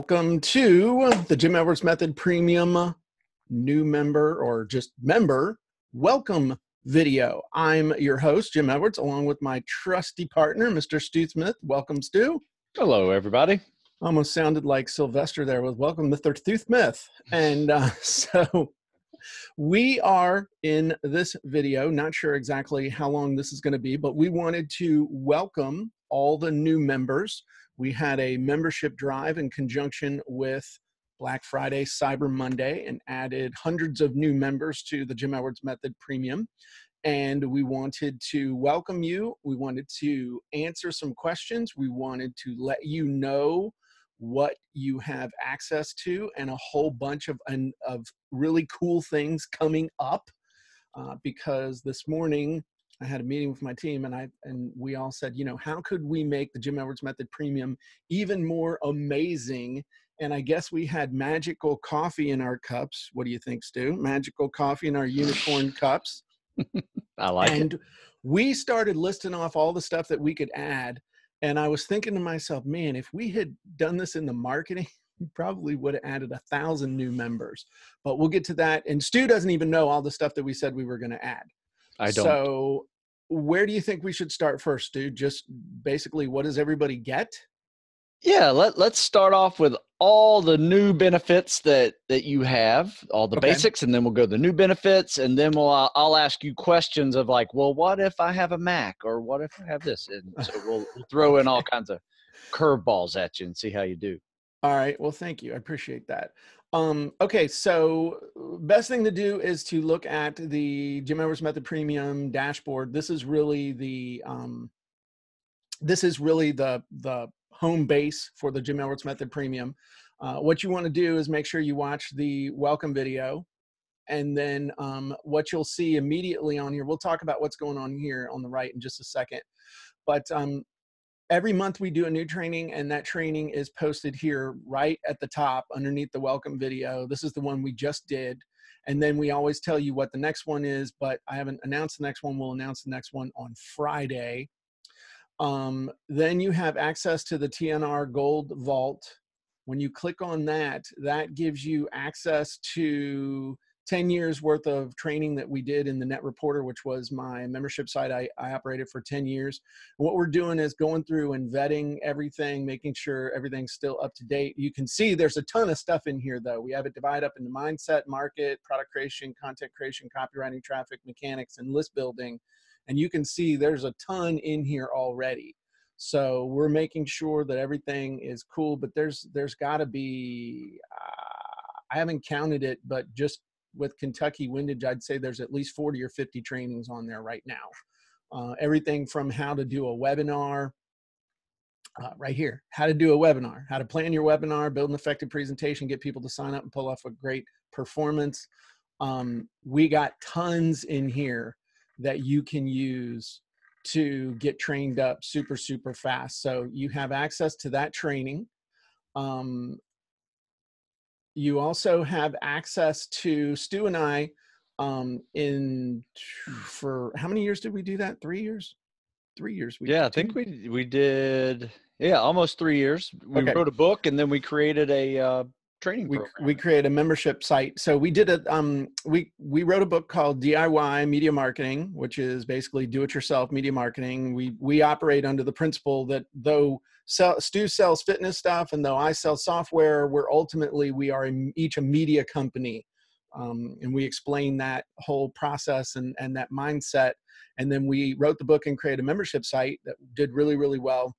Welcome to the Jim Edwards Method Premium new member or just member welcome video. I'm your host, Jim Edwards, along with my trusty partner, Mr. Stu Smith. Welcome, Stu. Hello, everybody. Almost sounded like Sylvester there with welcome, Mr. Stu Smith. And so we are in this video, not sure exactly how long this is going to be, but we wanted to welcome all the new members. We had a membership drive in conjunction with Black Friday, Cyber Monday, and added hundreds of new members to the Jim Edwards Method Premium. And we wanted to welcome you. We wanted to answer some questions. We wanted to let you know what you have access to and a whole bunch of really cool things coming up because this morning I had a meeting with my team and we all said, you know, how could we make the Jim Edwards Method Premium even more amazing? And I guess we had magical coffee in our cups. What do you think, Stu? Magical coffee in our unicorn cups. I like it. And we started listing off all the stuff that we could add. And I was thinking to myself, man, if we had done this in the marketing, we probably would have added 1,000 new members. But we'll get to that. And Stu doesn't even know all the stuff that we said we were going to add. I don't. So where do you think we should start first, Stu? Just basically, what does everybody get? Yeah, let's start off with all the new benefits that you have, all the basics, and then we'll go to the new benefits, and then I'll ask you questions of like, well, what if I have a Mac, or what if I have this? And so we'll throw in all kinds of curveballs at you and see how you do. All right. Well, thank you. I appreciate that. Okay, so best thing to do is to look at the Jim Edwards Method Premium dashboard. This is really the home base for the Jim Edwards Method Premium. What you want to do is make sure you watch the welcome video, and then what you'll see immediately on here, we'll talk about what's going on here on the right in just a second, but every month we do a new training, and that training is posted here right at the top underneath the welcome video. This is the one we just did. And then we always tell you what the next one is, but I haven't announced the next one. We'll announce the next one on Friday. Then you have access to the TNR Gold Vault. When you click on that, that gives you access to 10 years worth of training that we did in the Net Reporter, which was my membership site I operated for 10 years. And what we're doing is going through and vetting everything, making sure everything's still up to date. You can see there's a ton of stuff in here, though. We have it divided up into mindset, market, product creation, content creation, copywriting, traffic, mechanics, and list building. And you can see there's a ton in here already. So we're making sure that everything is cool, but there's got to be, I haven't counted it, but just with Kentucky Windage, I'd say there's at least 40 or 50 trainings on there right now. Everything from how to do a webinar, right here, how to do a webinar, how to plan your webinar, build an effective presentation, get people to sign up and pull off a great performance. We got tons in here that you can use to get trained up super, super fast. So you have access to that training. You also have access to Stu and I for how many years did we do that? 3 years? 3 years. I think we did, almost 3 years. We wrote a book, and then we created a training program. We created a membership site. So we did we wrote a book called DIY Media Marketing, which is basically do-it-yourself media marketing. We operate under the principle that though Stu sells fitness stuff and though I sell software, we are each a media company. And we explain that whole process and that mindset. And then we wrote the book and created a membership site that did really, really well.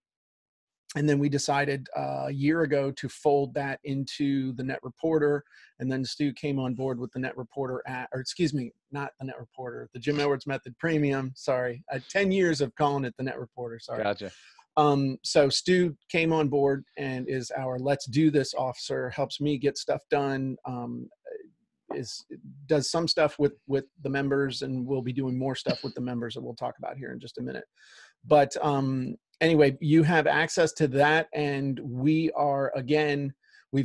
And then we decided a year ago to fold that into the Net Reporter. And then Stu came on board with the Net Reporter not the Net Reporter, the Jim Edwards Method Premium. Sorry, 10 years of calling it the Net Reporter. Sorry. Gotcha. So Stu came on board and is our Let's Do This officer, helps me get stuff done, does some stuff with the members, and we'll be doing more stuff with the members that we'll talk about here in just a minute. But anyway, you have access to that, and we've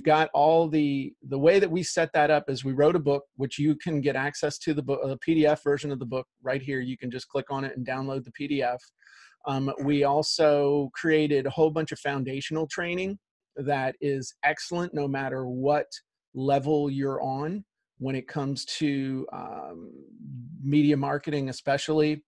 got all the way that we set that up is we wrote a book, which you can get access to the book, the PDF version of the book right here. You can just click on it and download the PDF. We also created a whole bunch of foundational training that is excellent no matter what level you're on when it comes to media marketing, especially.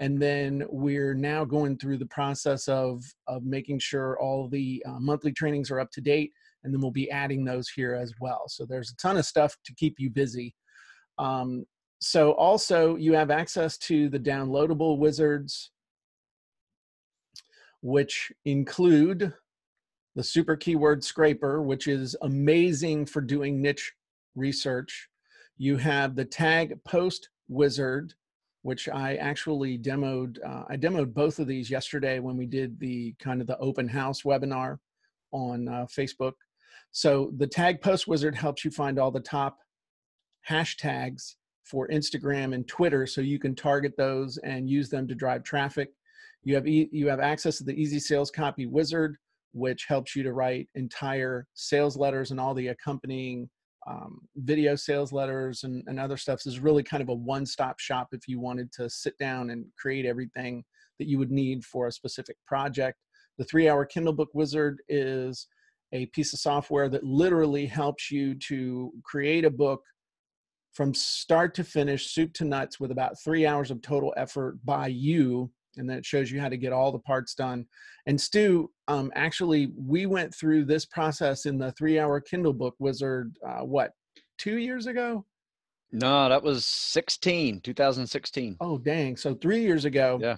And then we're now going through the process of making sure all the monthly trainings are up to date, and then we'll be adding those here as well. So there's a ton of stuff to keep you busy. So also you have access to the downloadable wizards, which include the super keyword scraper, which is amazing for doing niche research. You have the tag post wizard, which I actually demoed. I demoed both of these yesterday when we did the kind of the open house webinar on Facebook. So the tag post wizard helps you find all the top hashtags for Instagram and Twitter, so you can target those and use them to drive traffic. You have access to the Easy Sales Copy Wizard, which helps you to write entire sales letters and all the accompanying video sales letters and other stuff. This is really kind of a one-stop shop if you wanted to sit down and create everything that you would need for a specific project. The 3-Hour Kindle Book Wizard is a piece of software that literally helps you to create a book from start to finish, soup to nuts, with about 3 hours of total effort by you. And then it shows you how to get all the parts done. And Stu, actually, we went through this process in the 3-Hour Kindle Book Wizard, what, 2 years ago? No, that was 2016. Oh, dang. So 3 years ago. Yeah.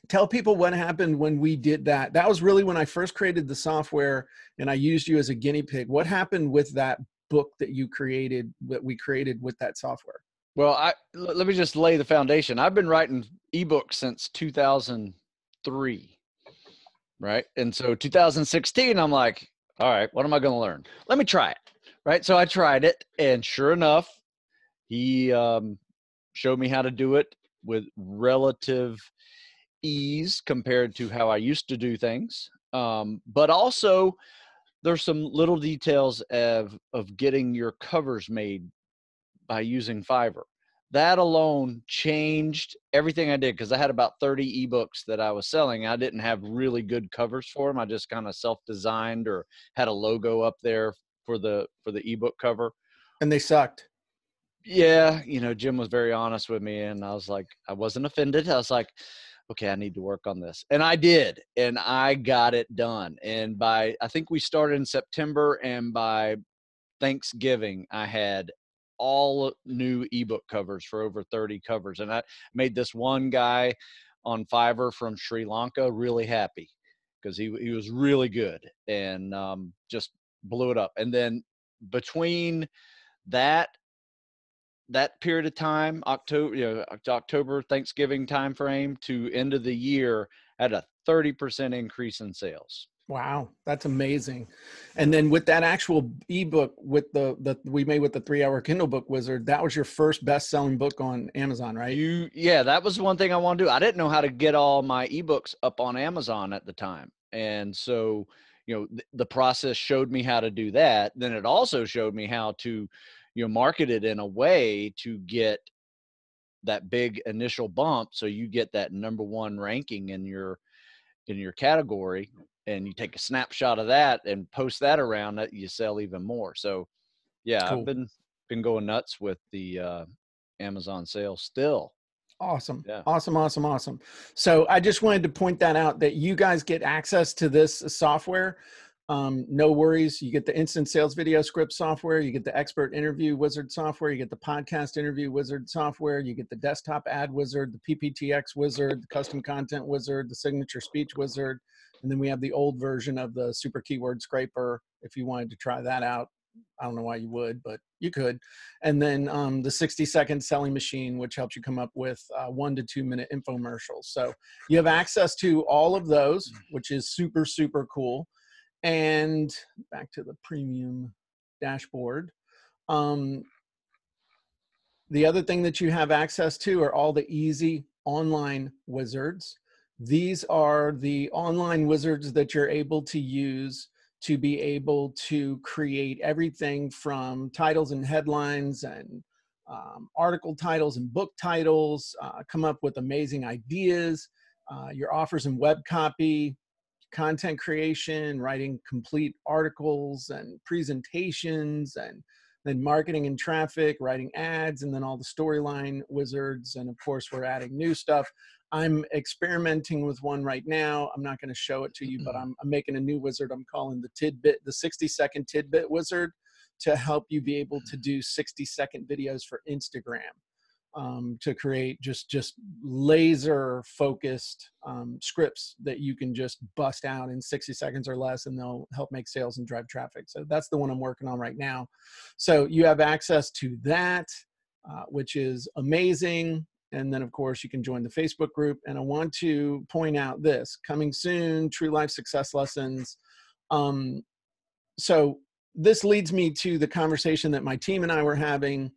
Tell people what happened when we did that. That was really when I first created the software and I used you as a guinea pig. What happened with that book that you created, that we created with that software? Well, let me just lay the foundation. I've been writing ebooks since 2003, right? And so 2016, I'm like, all right, what am I going to learn? Let me try it, right? So I tried it, and sure enough, he showed me how to do it with relative ease compared to how I used to do things. But also, there's some little details of getting your covers made by using Fiverr. That alone changed everything I did, because I had about 30 ebooks that I was selling. I didn't have really good covers for them. I just kind of self-designed or had a logo up there for the ebook cover. And they sucked. Yeah, Jim was very honest with me, and I was like, I wasn't offended. I was like, okay, I need to work on this. And I did, and I got it done. And I think we started in September, and by Thanksgiving, I had all new ebook covers for over 30 covers. And I made this one guy on Fiverr from Sri Lanka really happy, because he was really good, and just blew it up. And then between that period of time, October Thanksgiving timeframe to end of the year, had a 30% increase in sales. Wow, that's amazing. And then with that actual ebook with the we made with the 3-Hour Kindle Book Wizard, that was your first best-selling book on Amazon, right? Yeah, that was one thing I wanted to do. I didn't know how to get all my ebooks up on Amazon at the time. And so, the process showed me how to do that. Then it also showed me how to, market it in a way to get that big initial bump, so you get that #1 ranking in your category, and you take a snapshot of that and post that around, that you sell even more. So yeah, Cool. I've been going nuts with the Amazon sales still. Awesome. Yeah. Awesome. So I just wanted to point that out, that you guys get access to this software. No worries. You get the instant sales video script software. You get the expert interview wizard software. You get the podcast interview wizard software. You get the desktop ad wizard, the PPTX wizard, the custom content wizard, the signature speech wizard. And then we have the old version of the super keyword scraper if you wanted to try that out. I don't know why you would, but you could. And then the 60-second selling machine, which helps you come up with 1 to 2 minute infomercials. So you have access to all of those, which is super, super cool. And back to the premium dashboard. The other thing that you have access to are all the easy online wizards. These are the online wizards that you're able to use to be able to create everything from titles and headlines and article titles and book titles, come up with amazing ideas, your offers and web copy, content creation, writing complete articles and presentations, and then marketing and traffic, writing ads, and then all the storyline wizards. And of course, we're adding new stuff. I'm experimenting with one right now. I'm not going to show it to you, but I'm making a new wizard. I'm calling the 60-second tidbit wizard, to help you be able to do 60-second videos for Instagram, to create just laser focused scripts that you can just bust out in 60 seconds or less, and they'll help make sales and drive traffic. So that's the one I'm working on right now. So you have access to that, which is amazing. And then of course you can join the Facebook group. And I want to point out this coming soon, True Life Success Lessons. So this leads me to the conversation that my team and I were having.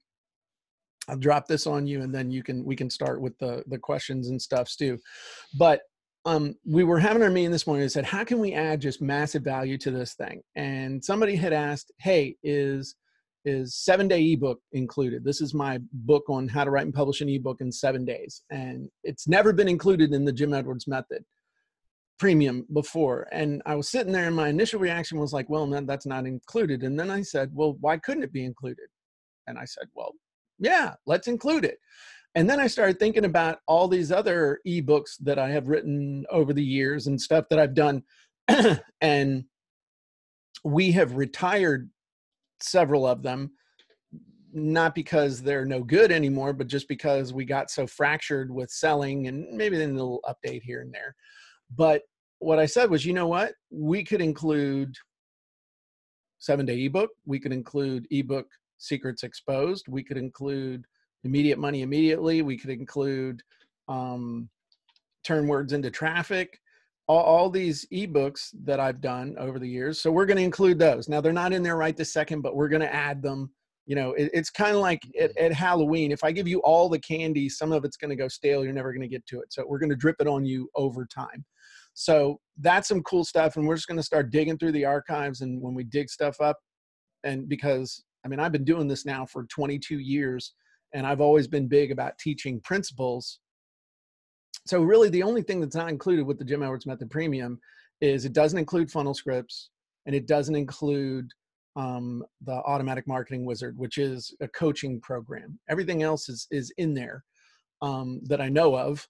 I'll drop this on you, and then we can start with the questions and stuff, Stu. But we were having our meeting this morning and said, how can we add just massive value to this thing? And somebody had asked, hey, is 7-day ebook included? This is my book on how to write and publish an ebook in 7 days. And it's never been included in the Jim Edwards Method Premium before. And I was sitting there, and my initial reaction was like, well, no, that's not included. And then I said, well, why couldn't it be included? And I said, well, yeah, let's include it. And then I started thinking about all these other ebooks that I have written over the years and stuff that I've done. And we have retired several of them, not because they're no good anymore, but just because we got so fractured with selling, and maybe then a little update here and there. But what I said was, you know what? We could include 7-day ebook. We could include ebook Secrets Exposed. We could include Immediate Money Immediately. We could include Turn Words into Traffic. All these ebooks that I've done over the years. So we're going to include those. Now, they're not in there right this second, but we're going to add them. You know, it's kind of like at Halloween. If I give you all the candy, some of it's going to go stale. You're never going to get to it. So we're going to drip it on you over time. So that's some cool stuff. And we're just going to start digging through the archives. And when we dig stuff up, and because, I mean, I've been doing this now for 22 years, and I've always been big about teaching principles. So really the only thing that's not included with the Jim Edwards Method Premium is it doesn't include funnel scripts, and it doesn't include the Automatic Marketing Wizard, which is a coaching program. Everything else is in there that I know of.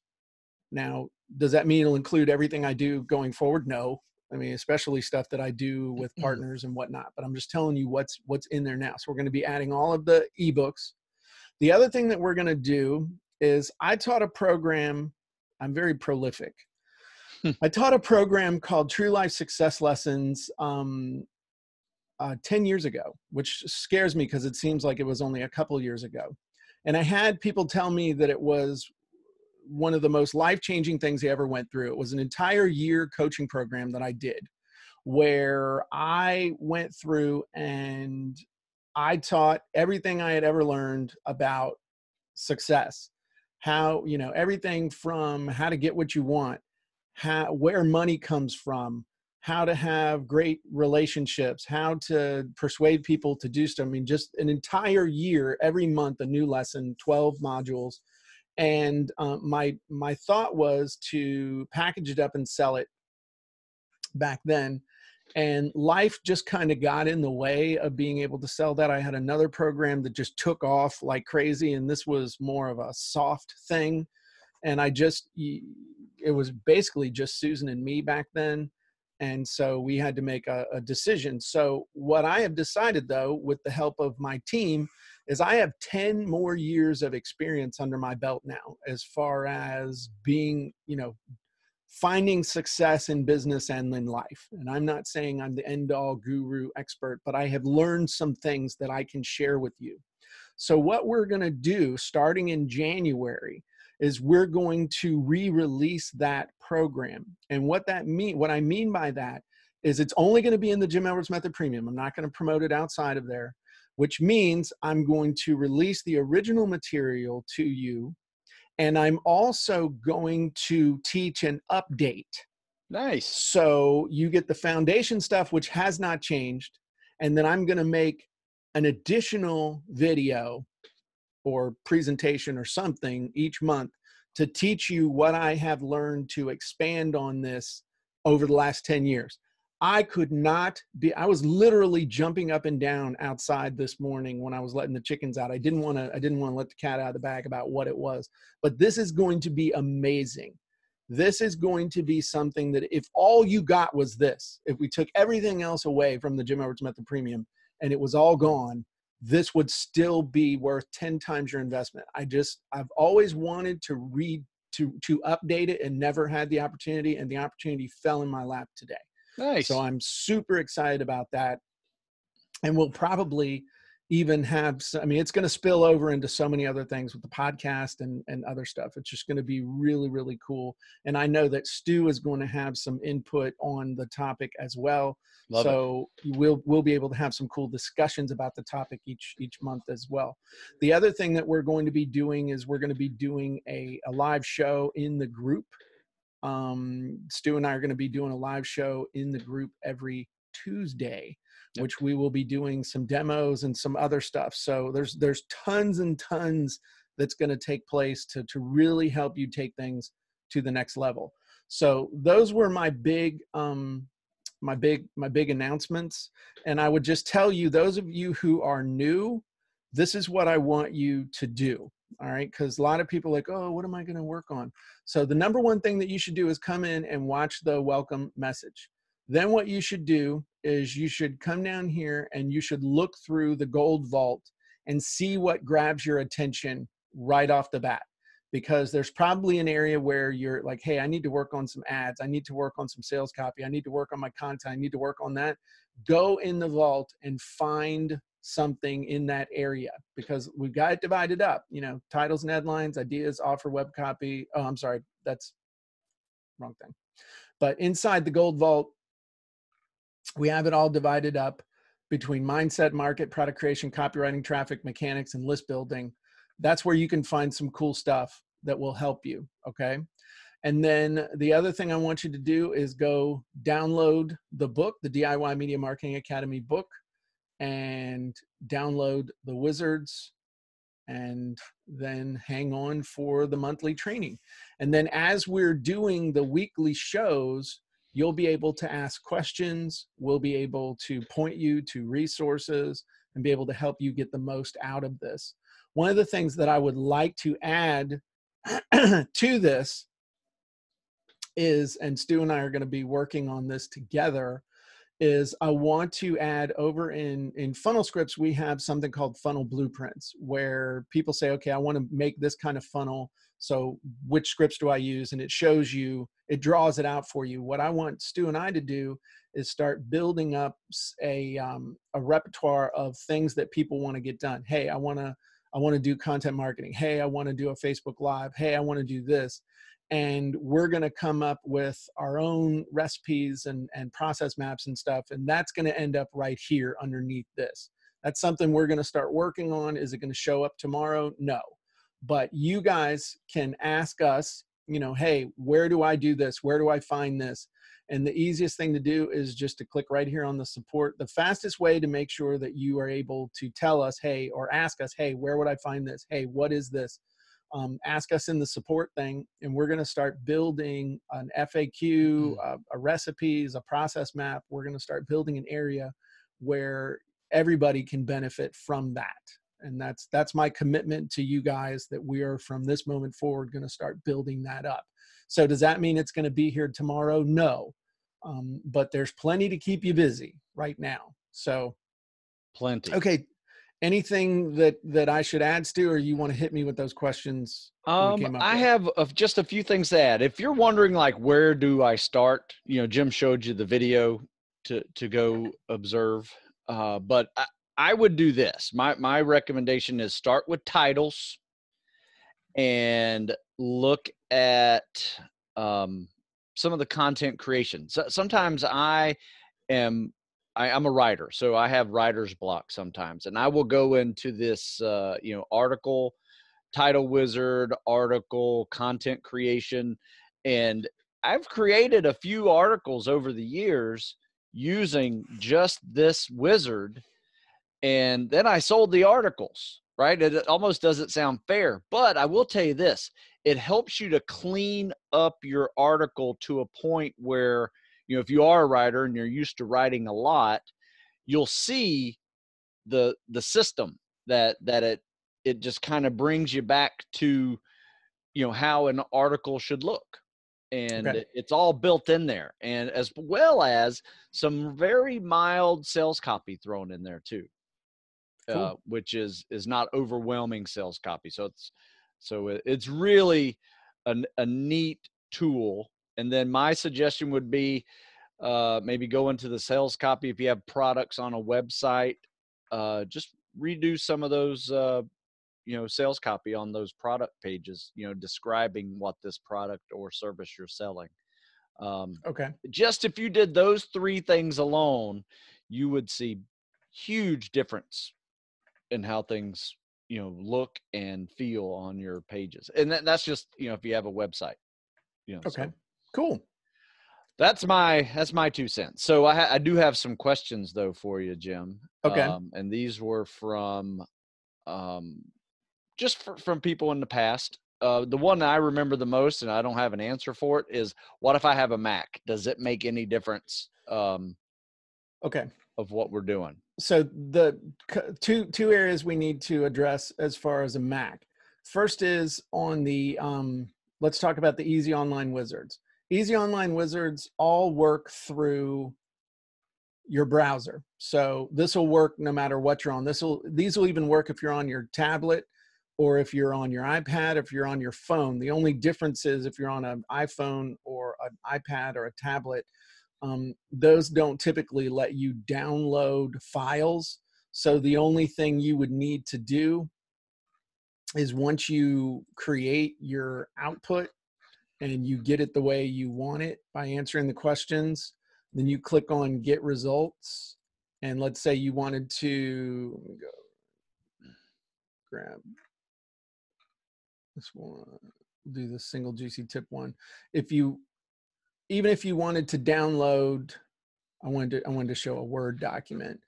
Now, does that mean it'll include everything I do going forward? No. I mean, especially stuff that I do with partners and whatnot, but I'm just telling you what's in there now. So we're going to be adding all of the ebooks. The other thing that we're going to do is I taught a program. I'm very prolific. I taught a program called True Life Success Lessons 10 years ago, which scares me because it seems like it was only a couple years ago. And I had people tell me that it was one of the most life-changing things they ever went through. It was an entire year coaching program that I did, where I went through and I taught everything I had ever learned about success. How, you know, everything from how to get what you want, where money comes from, how to have great relationships, how to persuade people to do stuff. I mean, just an entire year, every month, a new lesson, 12 modules. And my thought was to package it up and sell it back then. And life just kind of got in the way of being able to sell that. I had another program that just took off like crazy, and this was more of a soft thing. And it was basically just Susan and me back then. And so we had to make a decision. So what I have decided, though, with the help of my team, is I have 10 more years of experience under my belt now, as far as being, you know, finding success in business and in life. And I'm not saying I'm the end-all guru expert, but I have learned some things that I can share with you. So what we're going to do starting in January is we're going to re-release that program. And what I mean by that is it's only going to be in the Jim Edwards Method Premium. I'm not going to promote it outside of there, which means I'm going to release the original material to you. And I'm also going to teach an update. Nice. So you get the foundation stuff, which has not changed. And then I'm going to make an additional video or presentation or something each month to teach you what I have learned to expand on this over the last 10 years. I was literally jumping up and down outside this morning when I was letting the chickens out. I didn't want to let the cat out of the bag about what it was, but this is going to be amazing. This is going to be something that if all you got was this, if we took everything else away from the Jim Edwards Method Premium and it was all gone, this would still be worth 10 times your investment. I've always wanted to update it and never had the opportunity, and the opportunity fell in my lap today. Nice. So I'm super excited about that. And we'll probably even have it's going to spill over into so many other things with the podcast and other stuff. It's just going to be really, really cool. And I know that Stu is going to have some input on the topic as well. So we'll be able to have some cool discussions about the topic each month as well. The other thing that we're going to be doing is we're going to be doing a live show in the group. Stu and I are going to be doing a live show in the group every Tuesday, which we will be doing some demos and some other stuff. So there's tons and tons that's going to take place to really help you take things to the next level. So those were my big announcements. And I would just tell you, those of you who are new, this is what I want you to do. All right. Because a lot of people are like, oh, what am I going to work on? So the number one thing that you should do is come in and watch the welcome message. Then what you should do is you should come down here and you should look through the gold vault and see what grabs your attention right off the bat. Because there's probably an area where you're like, hey, I need to work on some ads. I need to work on some sales copy. I need to work on my content. I need to work on that. Go in the vault and find something in that area, because we've got it divided up, titles and headlines, ideas, offer, web copy. Oh, I'm sorry, that's wrong thing. But inside the gold vault, we have it all divided up between mindset, market, product creation, copywriting, traffic, mechanics, and list building. That's where you can find some cool stuff that will help you. Okay. And then the other thing I want you to do is go download the book, the DIY Media Marketing Academy book, and download the wizards, and then hang on for the monthly training. And then as we're doing the weekly shows, you'll be able to ask questions. We'll be able to point you to resources and be able to help you get the most out of this. One of the things that I would like to add to this is, and Stu and I are going to be working on this together, is I want to add over in funnel scripts, we have something called funnel blueprints, where people say, okay, I want to make this kind of funnel. So which scripts do I use? And it shows you, it draws it out for you. What I want Stu and I to do is start building up a repertoire of things that people want to get done. Hey, I want to do content marketing. Hey, I want to do a Facebook Live. Hey, I want to do this. And we're going to come up with our own recipes and process maps and stuff. And that's going to end up right here underneath this. That's something we're going to start working on. Is it going to show up tomorrow? No. But you guys can ask us, hey, where do I do this? Where do I find this? And the easiest thing to do is just to click right here on the support. The fastest way to make sure that you are able to tell us, hey, or ask us, hey, where would I find this? Hey, what is this? Ask us in the support thing, and we're going to start building an FAQ, a recipes, a process map. We're going to start building an area where everybody can benefit from that. And that's my commitment to you guys, that we are from this moment forward going to start building that up. So does that mean it's going to be here tomorrow? No. But there's plenty to keep you busy right now. So plenty. Okay. Anything that I should add, Stu, or you want to hit me with those questions? I have just a few things to add. If you're wondering, like, where do I start? Jim showed you the video to go observe. But I would do this. My recommendation is start with titles and look at some of the content creation. So sometimes I'm a writer, so I have writer's block sometimes, and I will go into this, article, title wizard, article, content creation, and I've created a few articles over the years using just this wizard, and then I sold the articles, right? It almost doesn't sound fair, but I will tell you this. It helps you to clean up your article to a point where if you are a writer and you're used to writing a lot, you'll see the system that it just kind of brings you back to, how an article should look. And Okay. it's all built in there, and as well as some very mild sales copy thrown in there too, Cool. which is not overwhelming sales copy. So it's really a neat tool. And then my suggestion would be maybe go into the sales copy. If you have products on a website, just redo some of those sales copy on those product pages, describing what this product or service you're selling. Okay. Just if you did those 3 things alone, you would see huge difference in how things, look and feel on your pages. And that's just, if you have a website, Okay. so Cool. that's my 2 cents. So I do have some questions though for you, Jim. Okay. And these were from, just from people in the past. The one that I remember the most, and I don't have an answer for it, is what if I have a Mac? Does it make any difference Okay. of what we're doing? So the two areas we need to address as far as a Mac. First is on the, let's talk about the Easy Online Wizards. Easy Online Wizards all work through your browser. So this will work no matter what you're on. These will even work if you're on your tablet or if you're on your iPad, if you're on your phone. The only difference is if you're on an iPhone or an iPad or a tablet, those don't typically let you download files. So the only thing you would need to do is once you create your output and you get it the way you want it by answering the questions, then you click on Get Results. And let's say you wanted to, let me go grab this one, do the single juicy tip one. Even if you wanted to download, I wanted to show a Word document.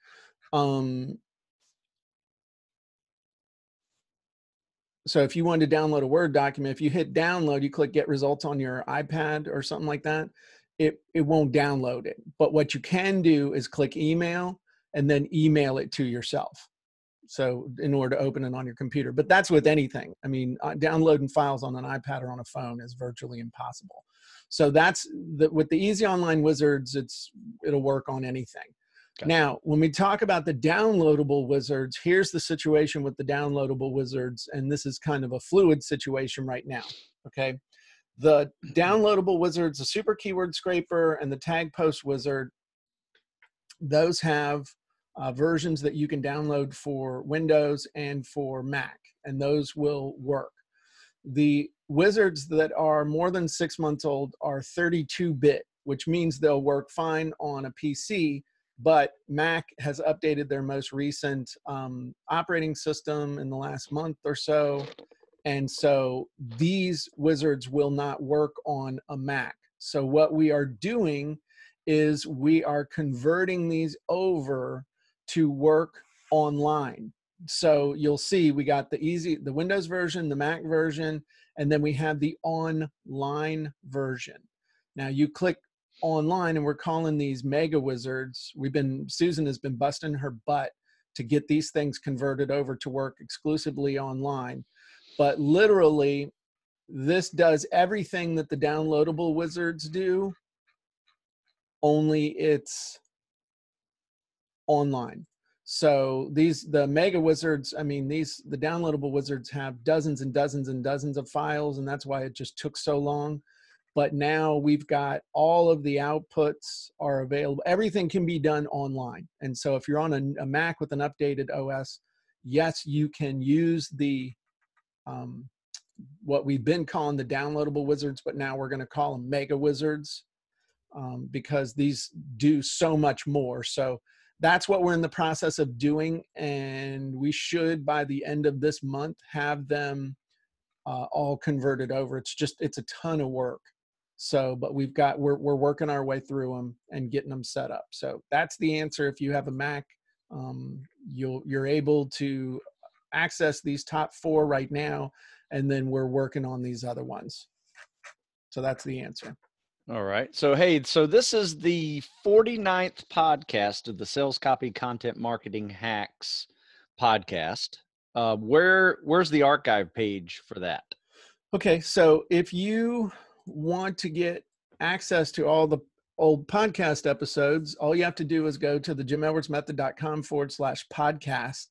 So if you wanted to download a Word document, if you hit download, you click Get Results on your iPad or something like that, it won't download it. But what you can do is click email and then email it to yourself. So in order to open it on your computer, but that's with anything. I mean, downloading files on an iPad or on a phone is virtually impossible. So that's with the Easy Online Wizards, it'll work on anything. Gotcha. Now, when we talk about the downloadable wizards, here's the situation with the downloadable wizards, and this is kind of a fluid situation right now, okay? The downloadable wizards, the super keyword scraper and the tag post wizard, those have versions that you can download for Windows and for Mac, and those will work. The wizards that are more than 6 months old are 32-bit, which means they'll work fine on a PC, but Mac has updated their most recent operating system in the last month or so, and so these wizards will not work on a Mac. So what we are doing is we are converting these over to work online. So you'll see we got the Windows version, the Mac version, and then we have the online version. Now you click online and we're calling these mega wizards. Susan has been busting her butt to get these things converted over to work exclusively online. But literally, this does everything that the downloadable wizards do, only it's online. So the mega wizards, I mean, the downloadable wizards have dozens and dozens and dozens of files, and that's why it just took so long. But now we've got all of the outputs are available. Everything can be done online. And so if you're on a Mac with an updated OS, yes, you can use the what we've been calling the downloadable wizards, but now we're going to call them mega wizards because these do so much more. So that's what we're in the process of doing, and we should by the end of this month have them all converted over. It's a ton of work. So, but we're working our way through them and getting them set up. So that's the answer. If you have a Mac, you're able to access these top 4 right now, and then we're working on these other ones. So that's the answer. All right. So, hey, so this is the 49th podcast of the Sales Copy Content Marketing Hacks podcast. Where's the archive page for that? Okay, so if you want to get access to all the old podcast episodes, all you have to do is go to the JimEdwardsMethod.com/podcast.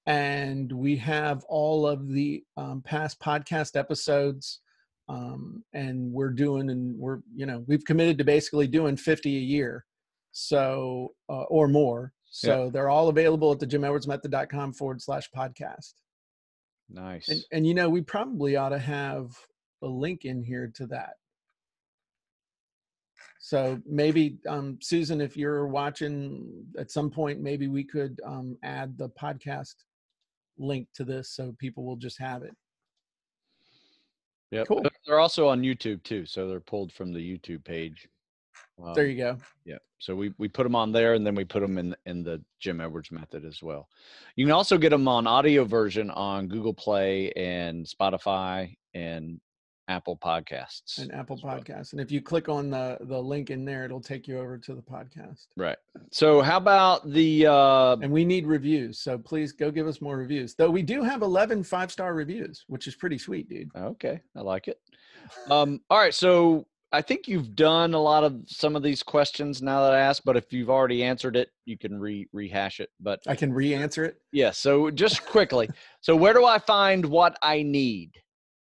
And we have all of the past podcast episodes. And we've committed to basically doing 50 a year. So, or more. So they're all available at the JimEdwardsMethod.com/podcast. Nice. And we probably ought to have a link in here to that. So maybe, Susan, if you're watching at some point, maybe we could add the podcast link to this so people will just have it. Yep. Cool. They're also on YouTube too. So they're pulled from the YouTube page. There you go. Yeah. So we put them on there, and then we put them in the Jim Edwards Method as well. You can also get them on audio version on Google Play and Spotify and Apple Podcasts. And Apple Podcasts. And if you click on the link in there, it'll take you over to the podcast. Right. So how about the and we need reviews. So please go give us more reviews. Though we do have 11 5-star reviews, which is pretty sweet, dude. Okay. I like it. All right. So I think you've done a lot of some of these questions now that I asked, but if you've already answered it, you can rehash it. But I can re-answer it. Yeah. So just quickly. So where do I find what I need?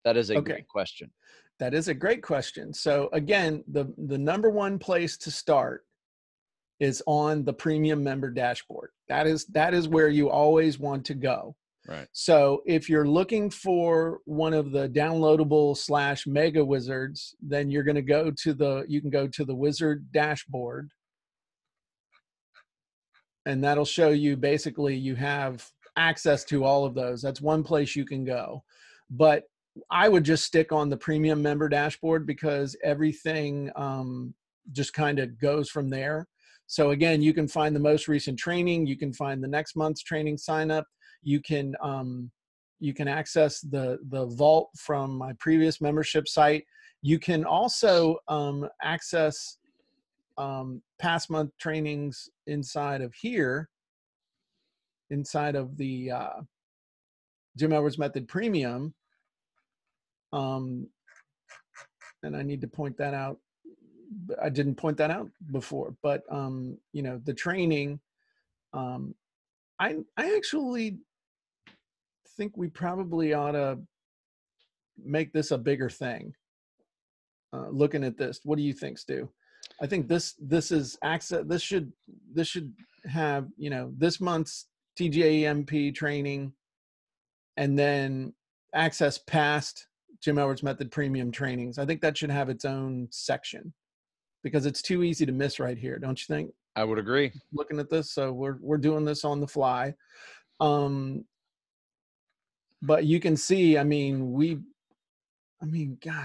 That is a great question. That is a great question. So again, the number one place to start is on the premium member dashboard. That is where you always want to go. Right. So if you're looking for one of the downloadable / mega wizards, then you're going to you can go to the wizard dashboard, and that'll show you basically you have access to all of those. That's one place you can go. But I would just stick on the premium member dashboard because everything just kind of goes from there. So again, you can find the most recent training. You can find the next month's training sign up. You can access the vault from my previous membership site. You can also access past month trainings inside of here, inside of the Jim Edwards Method Premium. And I need to point that out. I didn't point that out before, but the training, I actually think we probably ought to make this a bigger thing. Looking at this, what do you think, Stu? I think this is access. This should have this month's TJEM training, and then access past Jim Edwards Method Premium trainings. I think that should have its own section because it's too easy to miss right here, don't you think? I would agree. Looking at this, so we're doing this on the fly. But you can see, God,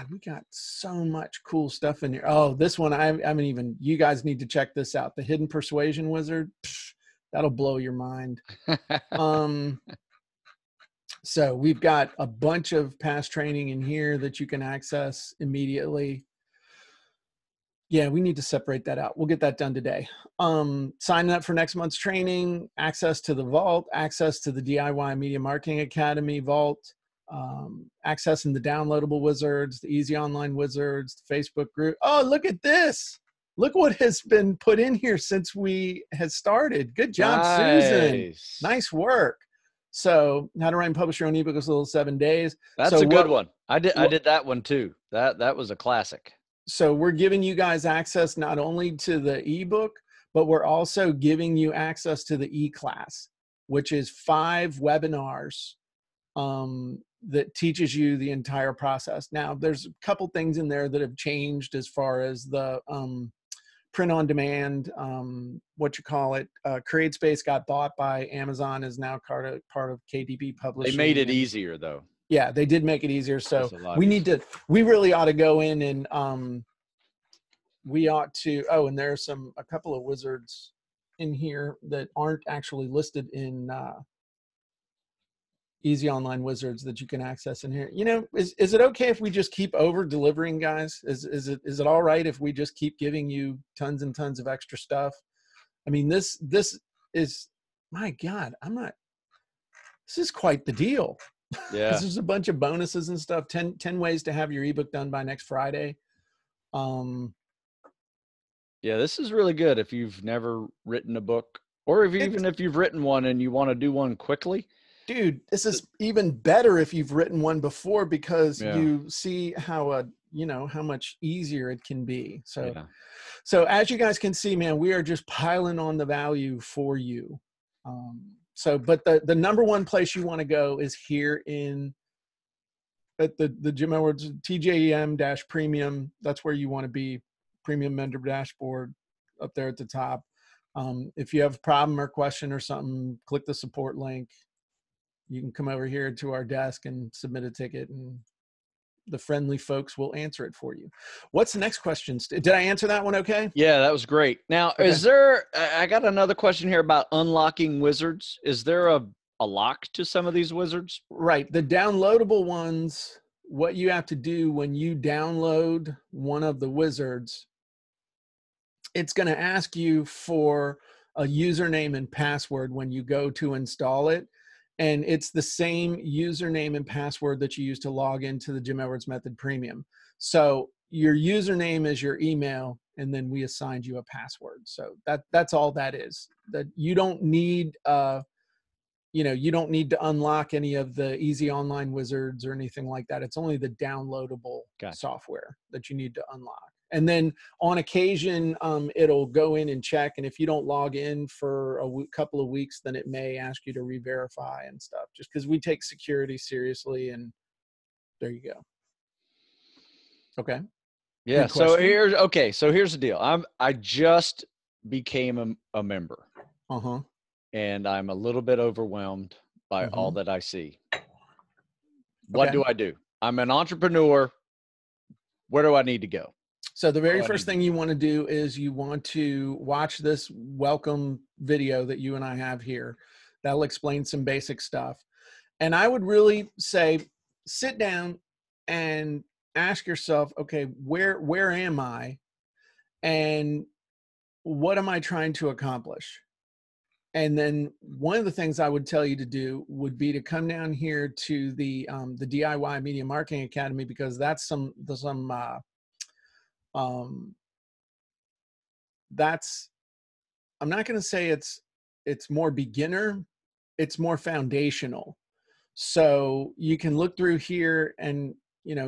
we got so much cool stuff in here. Oh, this one, you guys need to check this out. The Hidden Persuasion Wizard. That'll blow your mind. So we've got a bunch of past training in here that you can access immediately. Yeah, we need to separate that out. We'll get that done today. Signing up for next month's training, access to the vault, access to the DIY Media Marketing Academy vault, accessing the downloadable wizards, the easy online wizards, the Facebook group. Oh, look at this. Look what has been put in here since we had started. Good job, Susan. Nice work. So how to write and publish your own ebook in little 7 days. That's a good one. I did that one too. That was a classic. So we're giving you guys access not only to the ebook, but we're also giving you access to the e-class, which is 5 webinars that teaches you the entire process. Now, there's a couple things in there that have changed as far as the print on demand, CreateSpace got bought by Amazon, is now part of KDP Publishing. They made it easier though. Yeah, they did make it easier. So we really ought to go in and we ought to, and there's a couple of wizards in here that aren't actually listed in easy online wizards that you can access in here. You know, is it okay if we just keep over delivering, guys? Is it all right if we just keep giving you tons and tons of extra stuff? I mean, this is, my God, this is quite the deal. Yeah. There's a bunch of bonuses and stuff. 10 ways to have your ebook done by next Friday. Yeah, this is really good if you've never written a book, or even if you've written one and you want to do one quickly. Dude, this is even better if you've written one before, because Yeah. you see how you know, how much easier it can be. So Yeah. so as you guys can see, man, we are just piling on the value for you. But the number one place you want to go is here at the Jim Edwards TJEM premium. That's where you want to be. Premium member dashboard up there at the top. If you have a problem or question or something, click the support link. You can come over here to our desk and submit a ticket, and the friendly folks will answer it for you. What's the next question? Did I answer that one okay? Yeah, that was great. Now, Okay. I got another question here about unlocking wizards. Is there a lock to some of these wizards? Right. The downloadable ones, what you have to do when you download one of the wizards, it's going to ask you for a username and password when you go to install it. And it's the same username and password that you use to log into the Jim Edwards Method Premium. So your username is your email, and then we assigned you a password. So that's all that is. That you don't need you don't need to unlock any of the easy online wizards or anything like that. It's only the downloadable software that you need to unlock. And then on occasion, it'll go in and check. And if you don't log in for a couple of weeks, then it may ask you to re-verify and stuff, just because we take security seriously. And there you go. Okay. Yeah. So here's the deal. I just became a member. Uh-huh. And I'm a little bit overwhelmed by all that I see. What Okay. do I do? I'm an entrepreneur. Where do I need to go? So the very first thing you want to do is you want to watch this welcome video that you and I have here. That'll explain some basic stuff. And I would really say, sit down and ask yourself, okay, where am I? And what am I trying to accomplish? And then one of the things I would tell you to do would be to come down here to the DIY Media Marketing Academy, because that's that's, I'm not going to say it's more beginner, it's more foundational. So you can look through here and,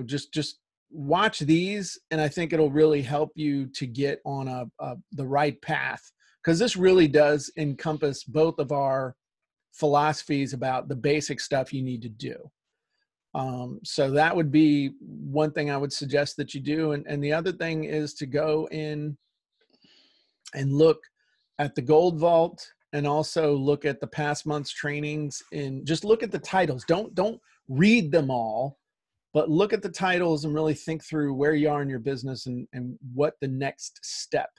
just watch these. And I think it'll really help you to get on the right path, because this really does encompass both of our philosophies about the basic stuff you need to do. So that would be one thing I would suggest that you do. And the other thing is to go in and look at the Gold Vault, and also look at the past month's trainings, and just look at the titles. Don't read them all, but look at the titles and really think through where you are in your business and what the next step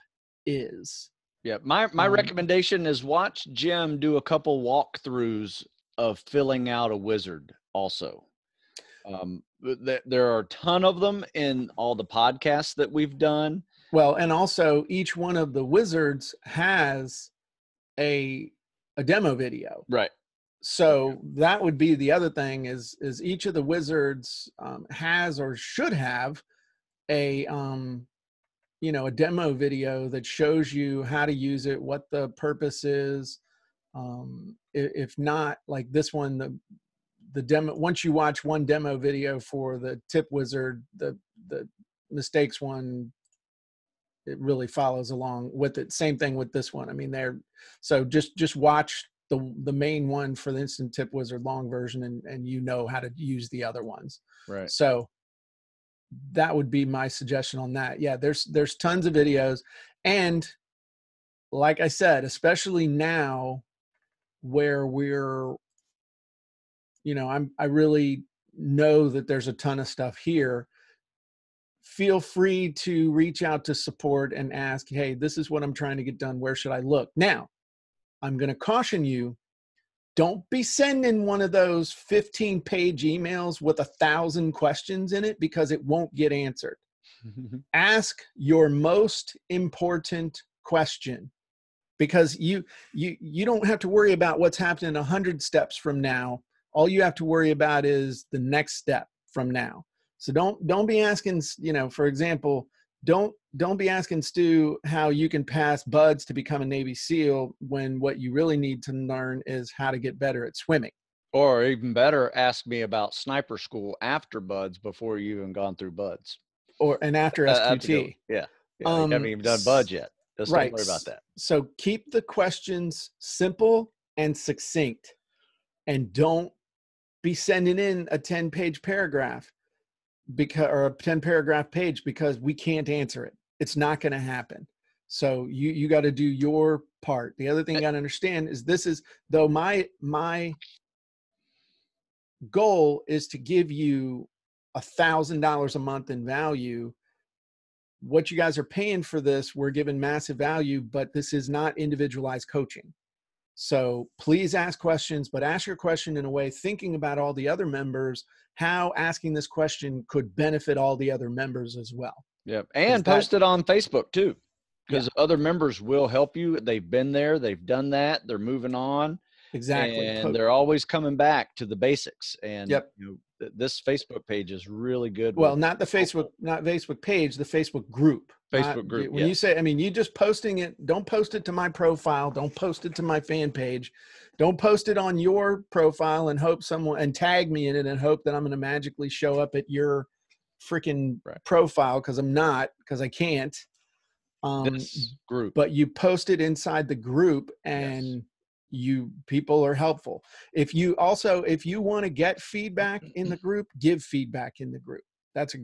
is. Yeah. My recommendation is watch Jim do a couple walkthroughs of filling out a wizard also. There are a ton of them in all the podcasts that we've done. Well, and also each one of the wizards has a demo video. Right. So that would be the other thing is each of the wizards has or should have a a demo video that shows you how to use it, what the purpose is. If not, like this one, the demo, once you watch one demo video for the tip wizard, the mistakes one, it really follows along with it. Same thing with this one. I mean, so just watch the main one for the instant tip wizard long version, and you know how to use the other ones. Right. So that would be my suggestion on that. Yeah, there's tons of videos. And like I said, especially now where we're, I really know that there's a ton of stuff here. Feel free to reach out to support and ask, hey, this is what I'm trying to get done. Where should I look? Now, I'm going to caution you Don't be sending one of those 15-page emails with 1,000 questions in it, because it won't get answered. Ask your most important question, because you don't have to worry about what's happening 100 steps from now. All you have to worry about is the next step from now. So don't be asking, for example, don't be asking Stu how you can pass buds to become a Navy SEAL, when what you really need to learn is how to get better at swimming. Or even better, ask me about sniper school after buds before you even gone through buds. And after That's a good one. SQT. Yeah. You haven't even done buds yet. Just Right. don't worry about that. So keep the questions simple and succinct, and don't be sending in a 10-page paragraph or a 10-paragraph page, because we can't answer it. It's not going to happen. So you got to do your part. The other thing you got to understand is though my goal is to give you $1,000 a month in value. What you guys are paying for this, we're giving massive value, but this is not individualized coaching. So please ask questions, but ask your question in a way thinking about all the other members, how asking this question could benefit all the other members as well. Yep. And post it on Facebook too, because other members will help you. They've been there, they've done that, they're moving on. Exactly. And they're always coming back to the basics. And yep. This Facebook page is really good. Well, not the Facebook, not Facebook page, the Facebook group. Facebook group. When you say, you just posting it, don't post it to my profile. Don't post it to my fan page. Don't post it on your profile and hope and tag me in it and hope that I'm going to magically show up at your freaking profile. Cause I'm not, because I can't. This group. But you post it inside the group, and people are helpful. If you want to get feedback in the group, give feedback in the group. That's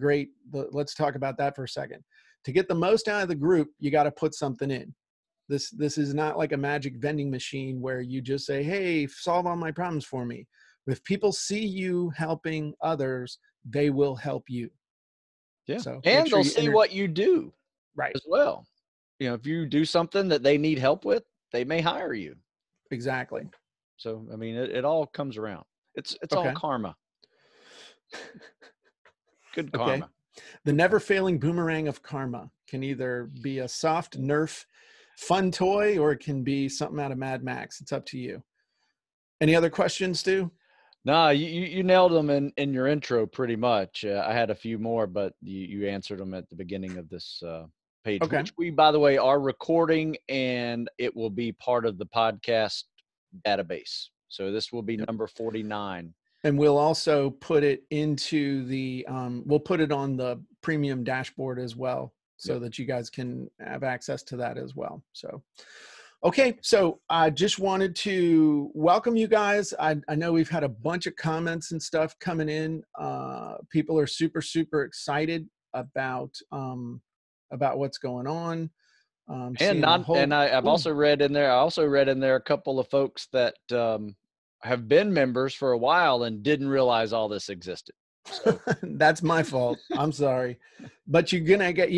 let's talk about that for a second. To get the most out of the group, you got to put something in. This is not like a magic vending machine where you just say, hey, solve all my problems for me. If people see you helping others, they will help you. Yeah. So and they'll see what you do as well. If you do something that they need help with, they may hire you. Exactly. So, it all comes around. It's all karma. Good karma. Okay. The never-failing boomerang of karma can either be a soft Nerf fun toy, or it can be something out of Mad Max. It's up to you. Any other questions, Stu? No, you nailed them in your intro pretty much. I had a few more, but you answered them at the beginning of this page, which we, by the way, are recording, and it will be part of the podcast database. So this will be number 49. And we'll also put it into we'll put it on the premium dashboard as well, so that you guys can have access to that as well. So, okay. So I just wanted to welcome you guys. I know we've had a bunch of comments and stuff coming in. People are super, super excited about what's going on. I've also read in there a couple of folks that have been members for a while and didn't realize all this existed. So. That's my fault. I'm sorry, but you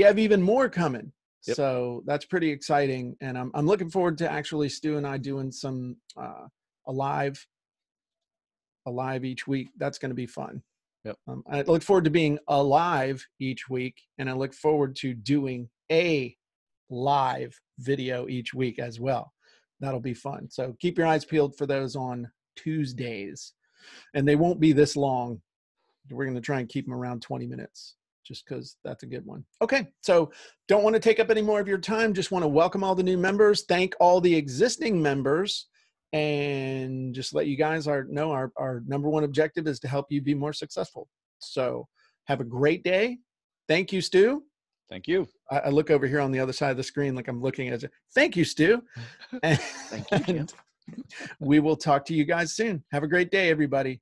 have even more coming. Yep. So that's pretty exciting. And I'm looking forward to actually Stu and I doing some, a live each week. That's going to be fun. Yep. I look forward to being alive each week, and I look forward to doing a live video each week as well. That'll be fun. So keep your eyes peeled for those on Tuesdays, and they won't be this long. We're going to try and keep them around 20 minutes just because that's a good one. Okay. So don't want to take up any more of your time. Just want to welcome all the new members, thank all the existing members, and just let you guys know our number one objective is to help you be more successful. So have a great day. Thank you, Stu. Thank you. I look over here on the other side of the screen like I'm looking at it. Thank you, Stu. Thank you, Jim. We will talk to you guys soon. Have a great day, everybody.